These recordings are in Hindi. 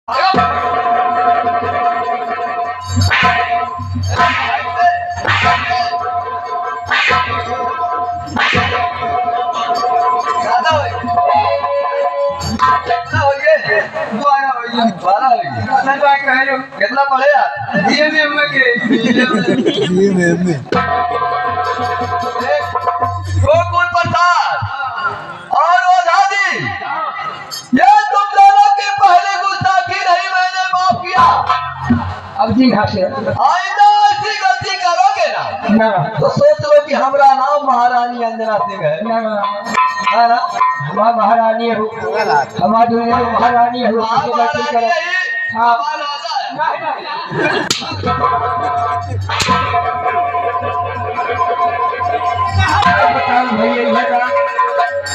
कितना पढ़े गोकुल प्रसाद और ओझाजी, ये तुम दोनों की पहली गुस्ताखी नहीं, मैंने माफ किया। अब जी हाँ से आइंदा ऐसी गलती करोगे ना तो सोच लो कि हमारा नाम महारानी अंजना सिंह है ना। हमारा महारानी हो, हमारी दुनिया में महारानी हो, गलती करे। हाँ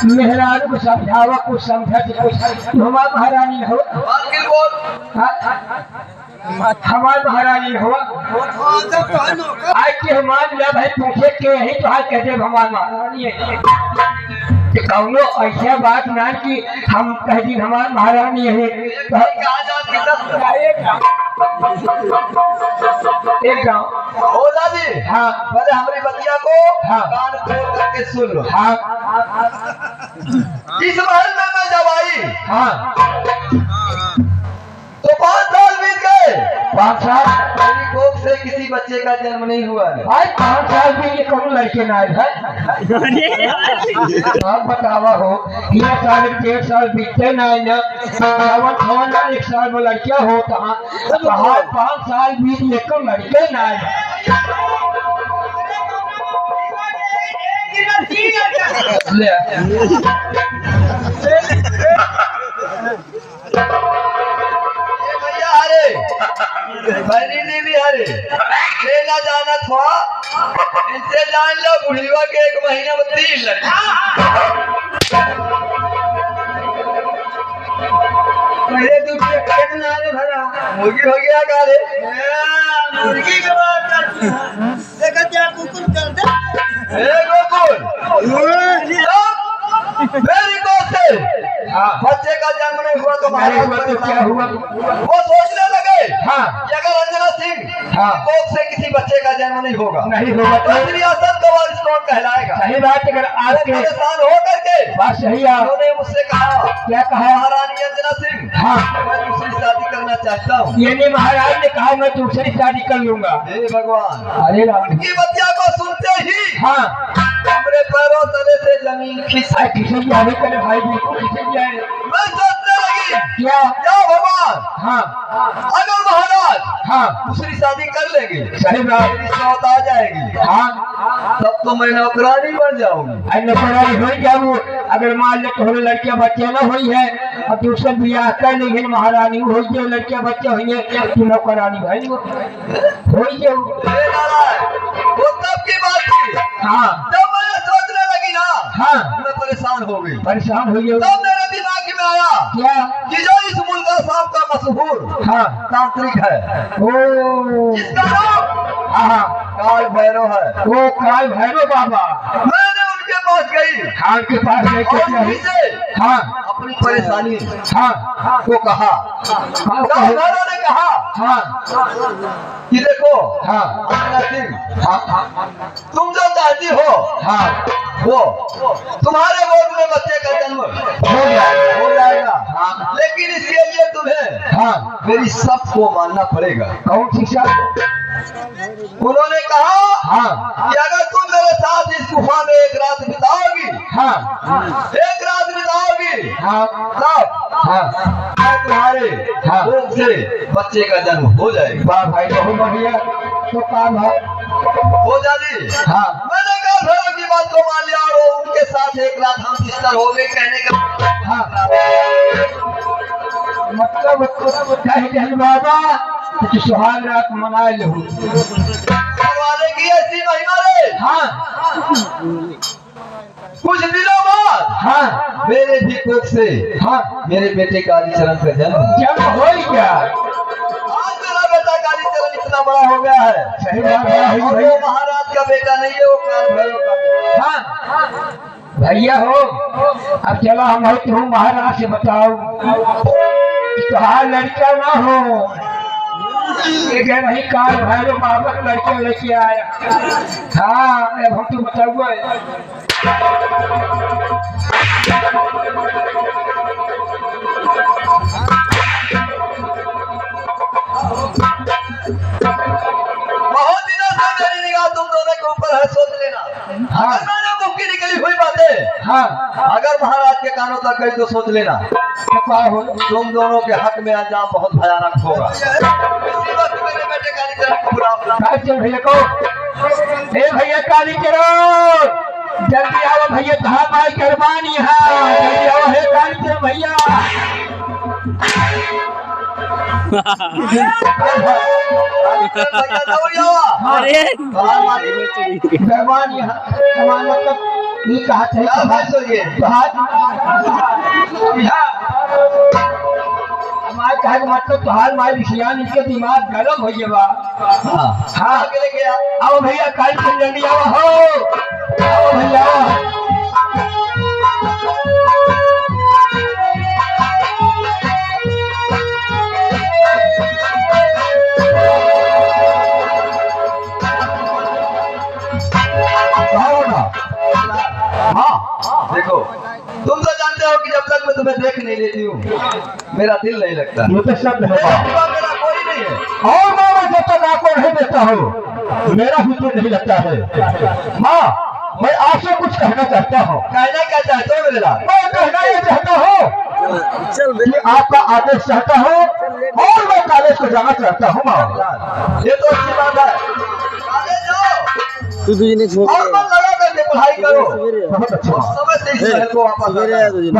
मेहरान को समझावा, कुछ समझा कुछ हमारा महारानी हो, हमारे महारानी हो। आज के हमारे जब है पूछे के यही तो आज कहते हमारे महारानी है। कौनो ऐसा बात ना कि हम कह दी हमारे महारानी है। एक गाँव हो दादी, हाँ पहले हमारी बतिया को हाँ कान खोल करके सुन लो। हाँ इस महल में मैं जब आई हाँ तो 5 साल बीत गए। 5 साल मेरी कोख से किसी बच्चे का जन्म नहीं हुआ है। आज 5 साल में ये कौन लड़के ना आए है? आप बतावा हो 1 साल 1.5 साल बीतते ना है ना, 1 साल में लड़कियां हो कहाँ 5 साल बीत ये कौन लड़के ना आए। लेना जाना था इनसे जान लो, बुढ़ीवा के 1 महीना में 3 लड़की। पहले दूसरे पेट ना आने भरा मुर्गी हो गया गाले मुर्गी के बात करती है, देखा क्या कुकुर कर दे। गोकुल मेरी कोख से बच्चे का जन्म नहीं हुआ तो क्या हुआ? वो सोचने लगे हाँ कि अगर अंजना सिंह हाँ कोख से किसी बच्चे का जन्म नहीं होगा नहीं होगा तो रियासत का वारिस कौन कहलाएगा। सही बात। अगर आज के परेशान हो करके बात सही है। उन्होंने मुझसे कहा, क्या कहा? महारानी अंजना सिंह हाँ मैं दूसरी शादी करना चाहता हूँ। ये नहीं महाराज ने कहा मैं दूसरी शादी कर लूंगा। हे भगवान, अरे राम उनकी बच्चा को सुनते ही हाँ हमरे पैरों तले से जमीन खिसक किसी की आगे करे भाई बिल्कुल किसी की आए। मैं सोचने लगी क्या? या भगवान, हाँ अगर महाराज हाँ दूसरी शादी कर लेंगे सही बात। मेरी सौत आ जाएगी हाँ तब तो मैं नौकरानी बन जाऊंगी। नौकरानी हो जाऊँ। अगर मान ले तो लड़कियां बच्चे न हुई है और दूसरे बियाह कर लेंगे महारानी हो जाए, लड़कियां बच्चे हुई है तो नौकरानी भाई हो जाऊ। वो तब की बात थी हाँ जब मैं सोचने लगी ना हाँ मैं परेशान हो गई। परेशान हो गए। तब मेरे दिमाग में आया क्या? कि जो इस मुल्क साहब का मशहूर हाँ तांत्रिक है ओ जिसका नाम हाँ काल भैरव है, वो काल भैरव बाबा। मैंने उनके पास गई खान के पास और उन्हीं से हाँ अपनी परेशानी हाँ को कहा। कालभैरव ने कहा हाँ कि देखो हाँ अंजना सिंह, हाँ तुम जो चाहती हो हाँ वो तुम्हारे गोद में बच्चे का जन्म हो जाएगा हाँ लेकिन इसके लिए तुम्हें हाँ मेरी सब को मानना पड़ेगा। कौन सी शर्त? उन्होंने कहा हाँ कि अगर तुम मेरे साथ इस गुफा में 1 रात बिताओगी, हाँ 1 रात बिताओगी हाँ तब हाँ मैं तुम्हारे हाँ गोद से बच्चे का जन्म हो जाएगा। वाह भाई बहुत बढ़िया तो काम है। हो जाती हाँ मैंने कालभैरव की बात को मान लिया और उनके साथ 1 रात हम बिस्तर हो गए। कहने का हाँ मतलब बाबा कि सुहाग रात मना लो करवाने की ऐसी महिमा रे। हाँ कुछ दिनों बाद हाँ मेरे भी कोख से हाँ मेरे बेटे कालीचरण का जन्म। जब हो गया आज मेरा बेटा कालीचरण इतना बड़ा हो गया है। सही बात है और वो महाराज का बेटा नहीं है, वो कालभैरव का बेटा। हाँ भैया हो अब चलो हम हो तुम महाराज से बताओ तुहार लड़का ना हो एक नहीं काल भैरव बाबा का लड़के लेके आया। हाँ अब हम तो बताऊँ बहुत दिनों से मेरी निगाह तुम दोनों के ऊपर है, सोच लेना। अगर मैंने मुंह की निकली हुई बातें हाँ अगर महाराज के कानों तक गई तो सोच लेना क्या हो तुम दोनों के हक में अंजाम बहुत भयानक होगा। इसी वक्त मेरे बेटे कालीचरण को बुलाओ। काल चल भैया को ए भैया काली चलो जल्दी आओ भैया कहा भाई करवान यहाँ जल्दी आओ हे काली चलो भैया कालीचरण भैया दौड़ी आओ। अरे करवान यहाँ करवान मतलब ये कहा थे क्या भाई सोइए हमारे कहा मतलब तुहार माई विषयान इसके दिमाग गरम हो गया बा। हाँ आगे लेके आओ। आओ भैया काली चल जल्दी आओ हो आओ भैया हाँ देखो तुम तो जानते हो कि जब तक मैं तुम्हें देख नहीं लेती हूँ मेरा दिल नहीं लगता। ये तो शब्द है मेरे सिवा मेरा कोई नहीं है। और मैं जब तक आपको नहीं देता हूँ मेरा भी दिल नहीं लगता है। माँ मैं आपसे कुछ कहना चाहता हूँ। कहना क्या चाहते हो मेरे लाल? मैं कहना ये चाहता हूँ चल कि आपका आदेश चाहता हूँ और मैं कॉलेज को जाना चाहता हूँ माँ। ये तो अच्छी बात है। आगे जाओ तू तुझे नहीं छोड़ और मन लगा करके पढ़ाई करो। सवेरे बहुत अच्छा समय से इस महल को वापस आ जाओ।